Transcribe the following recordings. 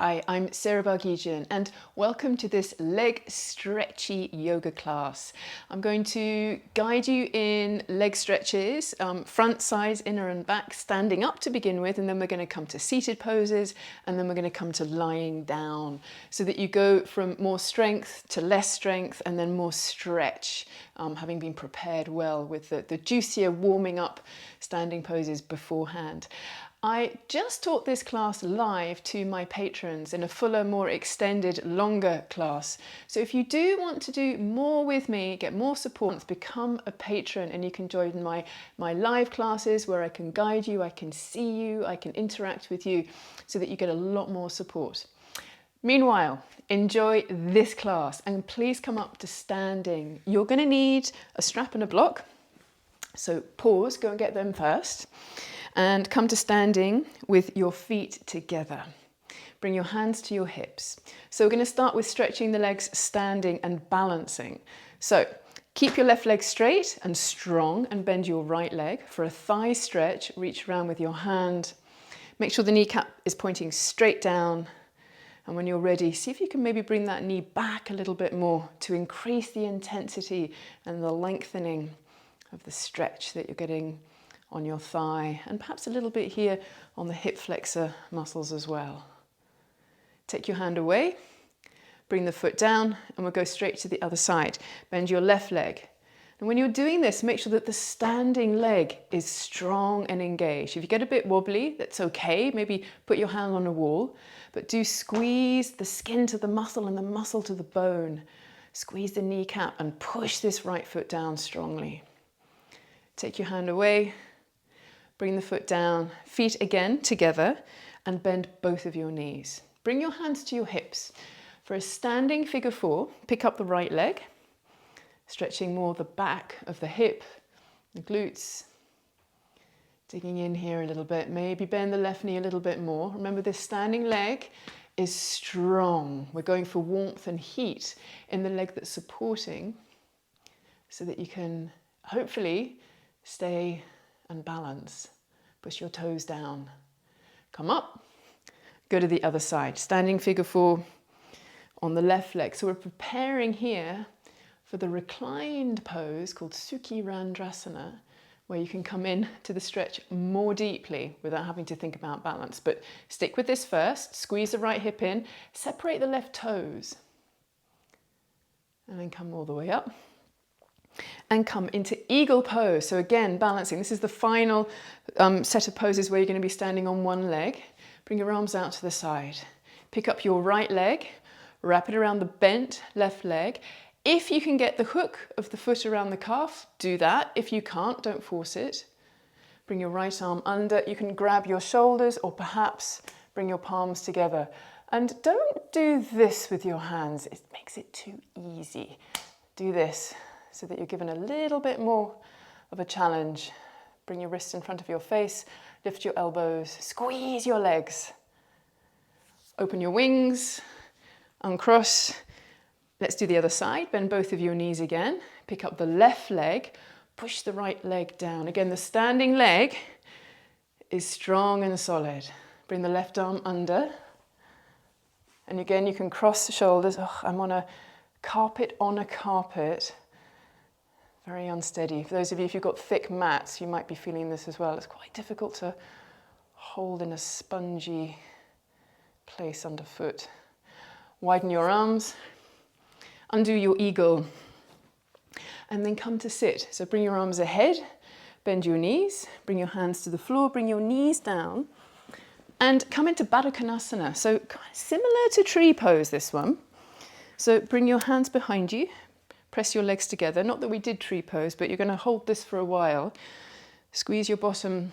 Hi, I'm Sarah Bargigian and welcome to this leg stretchy yoga class. I'm going to guide you in leg stretches, front, sides, inner and back, standing up to begin with, and then we're going to come to seated poses, and then we're going to come to lying down, so that you go from more strength to less strength and then more stretch, having been prepared well with the juicier warming up standing poses beforehand. I just taught this class live to my patrons in a fuller, more extended, longer class. So if you do want to do more with me, get more support, become a patron and you can join my live classes where I can guide you, I can see you, I can interact with you so that you get a lot more support. Meanwhile, enjoy this class and please come up to standing. You're going to need a strap and a block. So pause, go and get them first. And come to standing with your feet together. Bring your hands to your hips. So we're going to start with stretching the legs standing and balancing. So keep your left leg straight and strong and bend your right leg. For a thigh stretch, reach around with your hand. Make sure the kneecap is pointing straight down. And when you're ready, see if you can maybe bring that knee back a little bit more to increase the intensity and the lengthening of the stretch that you're getting on your thigh, and perhaps a little bit here on the hip flexor muscles as well. Take your hand away, bring the foot down, and we'll go straight to the other side. Bend your left leg. And when you're doing this, make sure that the standing leg is strong and engaged. If you get a bit wobbly, that's okay. Maybe put your hand on a wall, but do squeeze the skin to the muscle and the muscle to the bone. Squeeze the kneecap and push this right foot down strongly. Take your hand away. Bring the foot down, feet again together, and bend both of your knees. Bring your hands to your hips. For a standing figure four, pick up the right leg, stretching more the back of the hip, the glutes. Digging in here a little bit, maybe bend the left knee a little bit more. Remember, this standing leg is strong. We're going for warmth and heat in the leg that's supporting so that you can hopefully stay and balance. Push your toes down. Come up. Go to the other side. Standing figure four on the left leg. So we're preparing here for the reclined pose called Virasana, where you can come in to the stretch more deeply without having to think about balance. But stick with this first. Squeeze the right hip in. Separate the left toes. And then come all the way up. And come into eagle pose. So again, balancing. This is the final set of poses where you're going to be standing on one leg. Bring your arms out to the side. Pick up your right leg, wrap it around the bent left leg. If you can get the hook of the foot around the calf, do that. If you can't, don't force it. Bring your right arm under. You can grab your shoulders or perhaps bring your palms together. And don't do this with your hands. It makes it too easy. Do this so that you're given a little bit more of a challenge. Bring your wrists in front of your face, lift your elbows, squeeze your legs. Open your wings, uncross. Let's do the other side. Bend both of your knees again. Pick up the left leg, push the right leg down. Again, the standing leg is strong and solid. Bring the left arm under. And again, you can cross the shoulders. Oh, I'm on a carpet on a carpet. Very unsteady. For those of you, if you've got thick mats, you might be feeling this as well. It's quite difficult to hold in a spongy place underfoot. Widen your arms, undo your eagle, and then come to sit. So bring your arms ahead, bend your knees, bring your hands to the floor, bring your knees down, and come into Badakanasana. So similar to tree pose, this one. So bring your hands behind you. Press your legs together. Not that we did tree pose, but you're going to hold this for a while. Squeeze your bottom,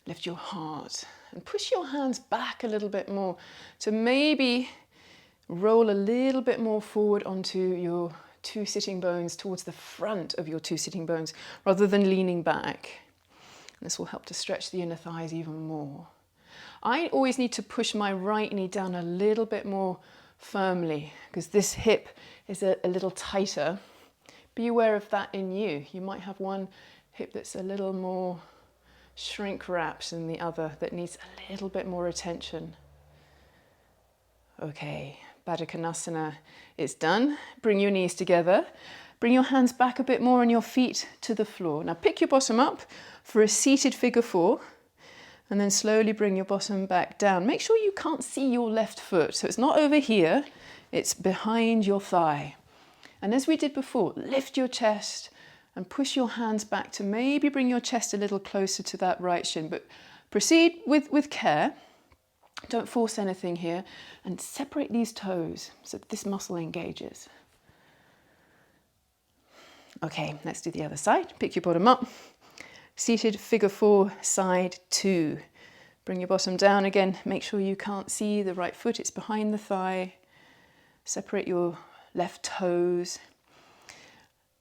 lift your heart, and push your hands back a little bit more to maybe roll a little bit more forward onto your two sitting bones, towards the front of your two sitting bones, rather than leaning back. And this will help to stretch the inner thighs even more. I always need to push my right knee down a little bit more firmly because this hip is a little tighter. Be aware of that in you. You might have one hip that's a little more shrink wrapped than the other that needs a little bit more attention. Okay, Badakanasana is done. Bring your knees together. Bring your hands back a bit more and your feet to the floor. Now pick your bottom up for a seated figure 4 and then slowly bring your bottom back down. Make sure you can't see your left foot. So it's not over here, it's behind your thigh. And as we did before, lift your chest and push your hands back to maybe bring your chest a little closer to that right shin. But proceed with care. Don't force anything here. And separate these toes so that this muscle engages. Okay, let's do the other side. Pick your bottom up. Seated figure 4, side 2. Bring your bottom down again. Make sure you can't see the right foot. It's behind the thigh. Separate your left toes.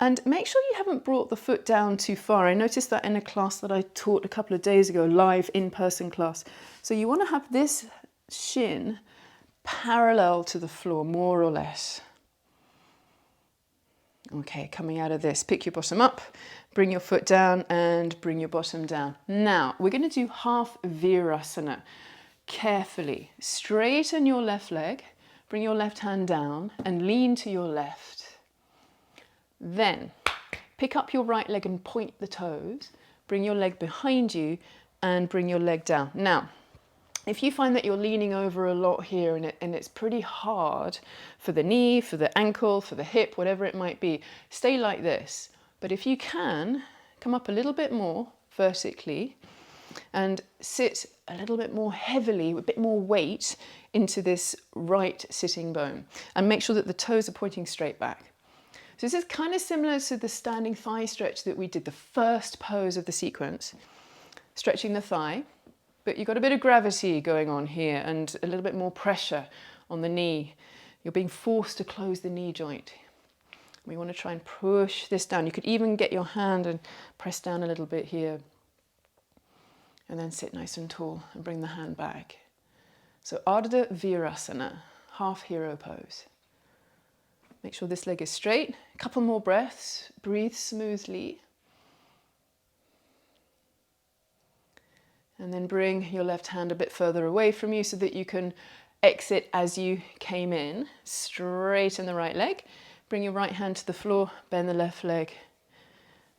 And make sure you haven't brought the foot down too far. I noticed that in a class that I taught a couple of days ago, live in-person class. So you want to have this shin parallel to the floor, more or less. Okay, coming out of this, pick your bottom up, bring your foot down and bring your bottom down. Now, we're going to do half Virasana. Carefully, straighten your left leg, bring your left hand down and lean to your left. Then, pick up your right leg and point the toes, bring your leg behind you and bring your leg down. Now, if you find that you're leaning over a lot here and it's pretty hard for the knee, for the ankle, for the hip, whatever it might be, stay like this. But if you can, come up a little bit more vertically and sit a little bit more heavily, a bit more weight into this right sitting bone. And make sure that the toes are pointing straight back. So this is kind of similar to the standing thigh stretch that we did, the first pose of the sequence, stretching the thigh. But you've got a bit of gravity going on here and a little bit more pressure on the knee. You're being forced to close the knee joint. We want to try and push this down. You could even get your hand and press down a little bit here. And then sit nice and tall and bring the hand back. So Ardha Virasana, half hero pose. Make sure this leg is straight. A couple more breaths. Breathe smoothly. And then bring your left hand a bit further away from you so that you can exit as you came in. Straighten the right leg. Bring your right hand to the floor, bend the left leg,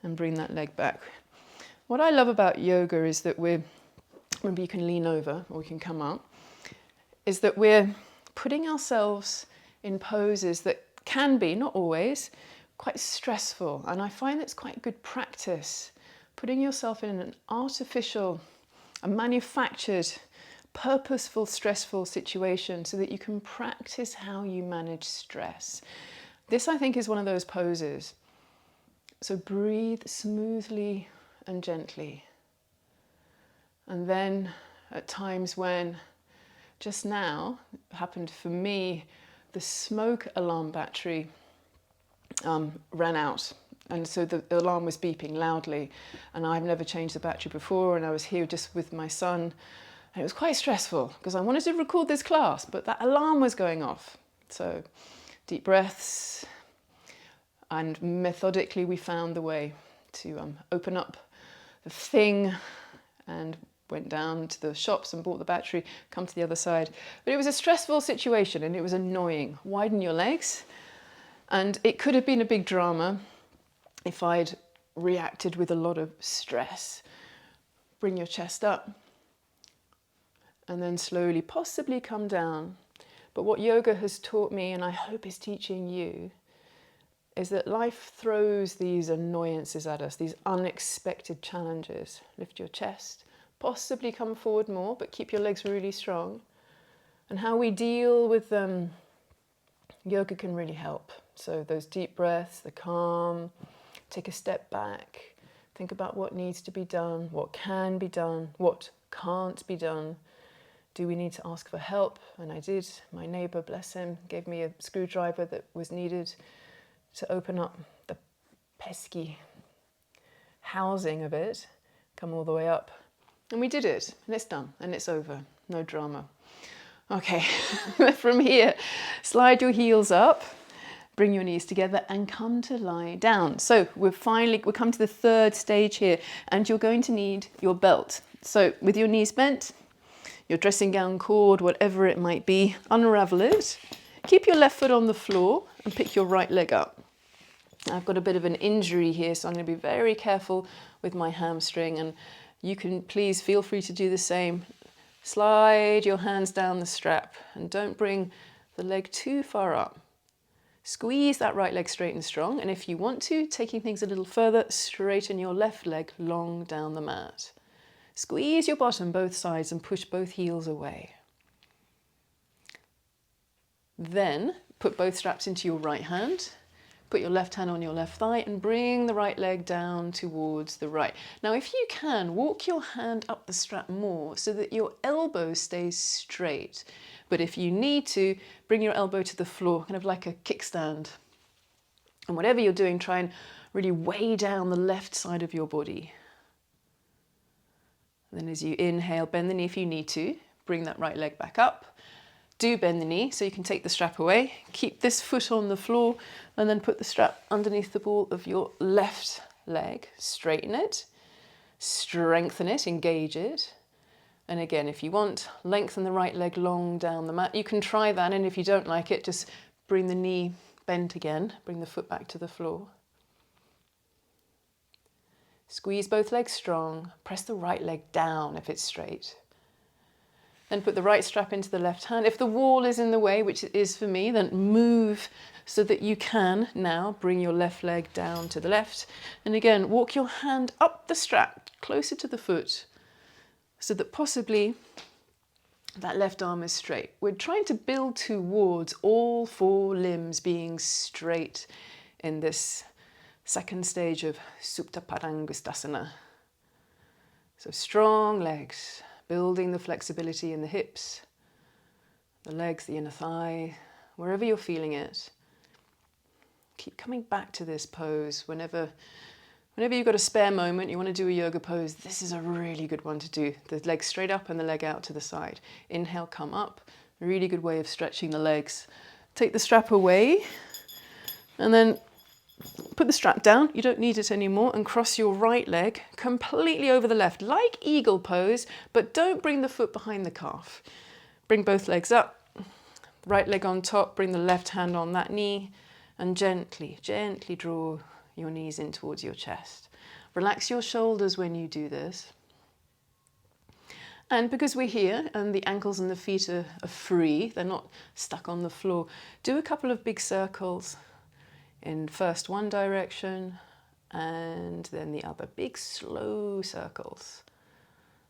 and bring that leg back. What I love about yoga is that remember you can lean over or you can come up, is that we're putting ourselves in poses that can be, not always, quite stressful. And I find it's quite good practice, putting yourself in an artificial, a manufactured, purposeful, stressful situation so that you can practice how you manage stress. This, I think, is one of those poses. So breathe smoothly and gently. And then at times when, just now, happened for me, the smoke alarm battery ran out. And so the alarm was beeping loudly, and I've never changed the battery before, and I was here just with my son, and it was quite stressful because I wanted to record this class, but that alarm was going off. So deep breaths, and methodically we found the way to open up the thing and went down to the shops and bought the battery, come to the other side. But it was a stressful situation and it was annoying. Widen your legs, and it could have been a big drama if I'd reacted with a lot of stress. Bring your chest up and then slowly possibly come down. But what yoga has taught me, and I hope is teaching you, is that life throws these annoyances at us, these unexpected challenges. Lift your chest, possibly come forward more, but keep your legs really strong. And how we deal with them, yoga can really help. So those deep breaths, the calm, take a step back, think about what needs to be done, what can be done, what can't be done. Do we need to ask for help? And I did. My neighbour, bless him, gave me a screwdriver that was needed to open up the pesky housing of it, come all the way up. And we did it, and it's done, and it's over. No drama. Okay, from here, slide your heels up, bring your knees together and come to lie down. So we've come to the third stage here, and you're going to need your belt. So with your knees bent, your dressing gown cord, whatever it might be, unravel it. Keep your left foot on the floor and pick your right leg up. I've got a bit of an injury here, so I'm going to be very careful with my hamstring, and you can please feel free to do the same. Slide your hands down the strap and don't bring the leg too far up. Squeeze that right leg straight and strong, and if you want to, taking things a little further, straighten your left leg long down the mat. Squeeze your bottom both sides and push both heels away. Then put both straps into your right hand. Put your left hand on your left thigh and bring the right leg down towards the right. Now, if you can, walk your hand up the strap more so that your elbow stays straight. But if you need to, bring your elbow to the floor, kind of like a kickstand. And whatever you're doing, try and really weigh down the left side of your body. And then as you inhale, bend the knee if you need to. Bring that right leg back up. Do bend the knee so you can take the strap away. Keep this foot on the floor and then put the strap underneath the ball of your left leg. Straighten it, strengthen it, engage it. And again, if you want, lengthen the right leg long down the mat. You can try that, and if you don't like it, just bring the knee bent again. Bring the foot back to the floor. Squeeze both legs strong. Press the right leg down if it's straight. Then put the right strap into the left hand. If the wall is in the way, which it is for me, then move so that you can now bring your left leg down to the left. And again, walk your hand up the strap, closer to the foot, so that possibly that left arm is straight. We're trying to build towards all four limbs being straight in this second stage of Supta Padangusthasana. So strong legs. Building the flexibility in the hips, the legs, the inner thigh, wherever you're feeling it. Keep coming back to this pose whenever you've got a spare moment, you want to do a yoga pose, this is a really good one to do. The leg straight up and the leg out to the side. Inhale, come up. A really good way of stretching the legs. Take the strap away and then put the strap down, you don't need it anymore, and cross your right leg completely over the left, like eagle pose, but don't bring the foot behind the calf. Bring both legs up, right leg on top, bring the left hand on that knee, and gently, gently draw your knees in towards your chest. Relax your shoulders when you do this. And because we're here and the ankles and the feet are free, they're not stuck on the floor, do a couple of big circles. In first one direction and then the other. Big slow circles.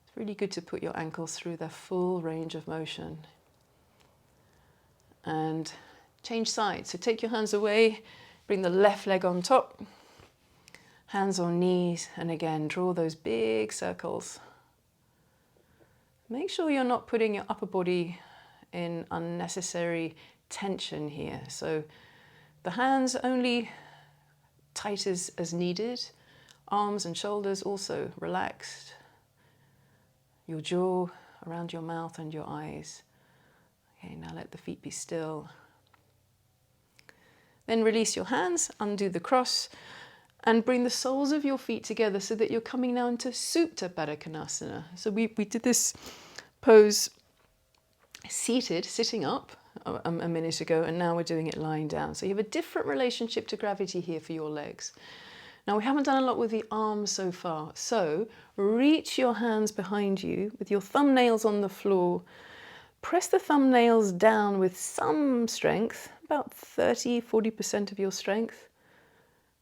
It's really good to put your ankles through their full range of motion. And change sides. So take your hands away, bring the left leg on top, hands on knees, and again draw those big circles. Make sure you're not putting your upper body in unnecessary tension here. So the hands only tight as needed. Arms and shoulders also relaxed. Your jaw around your mouth and your eyes. Okay, now let the feet be still. Then release your hands, undo the cross, and bring the soles of your feet together so that you're coming now into Supta Badakanasana. So we did this pose seated, sitting up, a minute ago, and now we're doing it lying down. So you have a different relationship to gravity here for your legs. Now we haven't done a lot with the arms so far, so reach your hands behind you with your thumbnails on the floor. Press the thumbnails down with some strength, about 30–40% of your strength,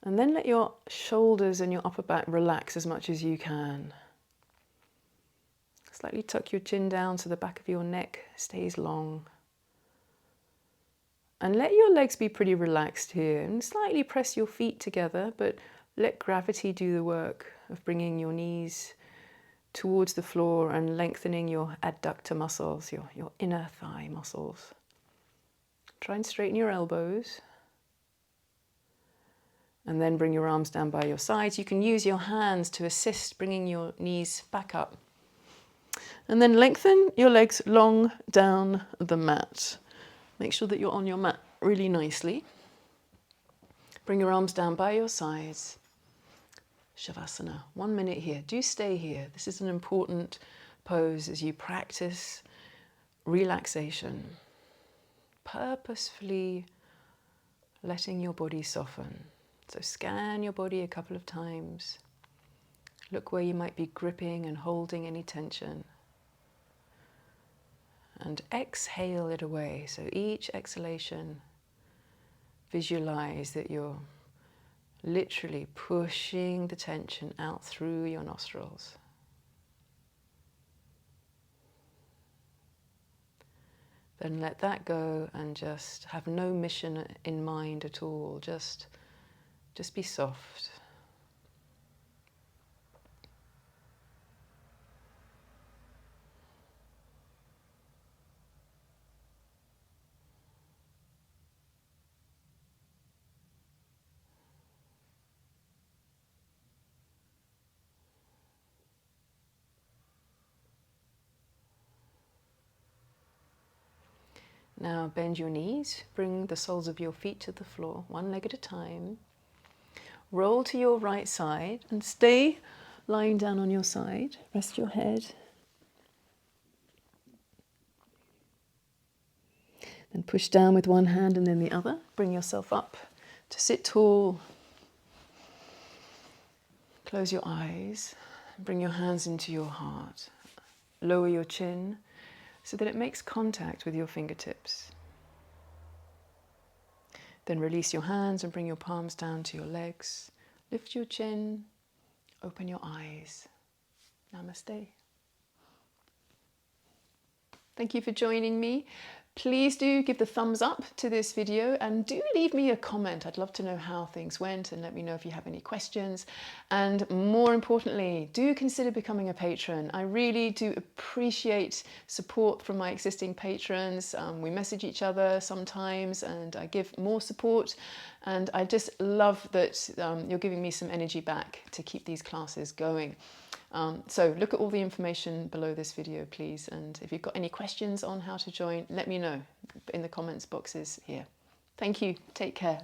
and then let your shoulders and your upper back relax as much as you can. Slightly tuck your chin down so the back of your neck stays long. And let your legs be pretty relaxed here, and slightly press your feet together, but let gravity do the work of bringing your knees towards the floor and lengthening your adductor muscles, your inner thigh muscles. Try and straighten your elbows. And then bring your arms down by your sides. You can use your hands to assist bringing your knees back up. And then lengthen your legs long down the mat. Make sure that you're on your mat really nicely. Bring your arms down by your sides. Shavasana. 1 minute here. Do stay here. This is an important pose as you practice relaxation, purposefully letting your body soften. So scan your body a couple of times. Look where you might be gripping and holding any tension. And exhale it away. So each exhalation, visualize that you're literally pushing the tension out through your nostrils. Then let that go and just have no mission in mind at all. Just be soft. Now bend your knees, bring the soles of your feet to the floor, one leg at a time. Roll to your right side and stay lying down on your side. Rest your head. Then push down with one hand and then the other. Bring yourself up to sit tall. Close your eyes. Bring your hands into your heart. Lower your chin so that it makes contact with your fingertips. Then release your hands and bring your palms down to your legs. Lift your chin, open your eyes. Namaste. Thank you for joining me. Please do give the thumbs up to this video and do leave me a comment. I'd love to know how things went and let me know if you have any questions. And more importantly, do consider becoming a patron. I really do appreciate support from my existing patrons. We message each other sometimes and I give more support. And I just love that you're giving me some energy back to keep these classes going. So look at all the information below this video, please. And if you've got any questions on how to join, let me know in the comments boxes here. Thank you. Take care.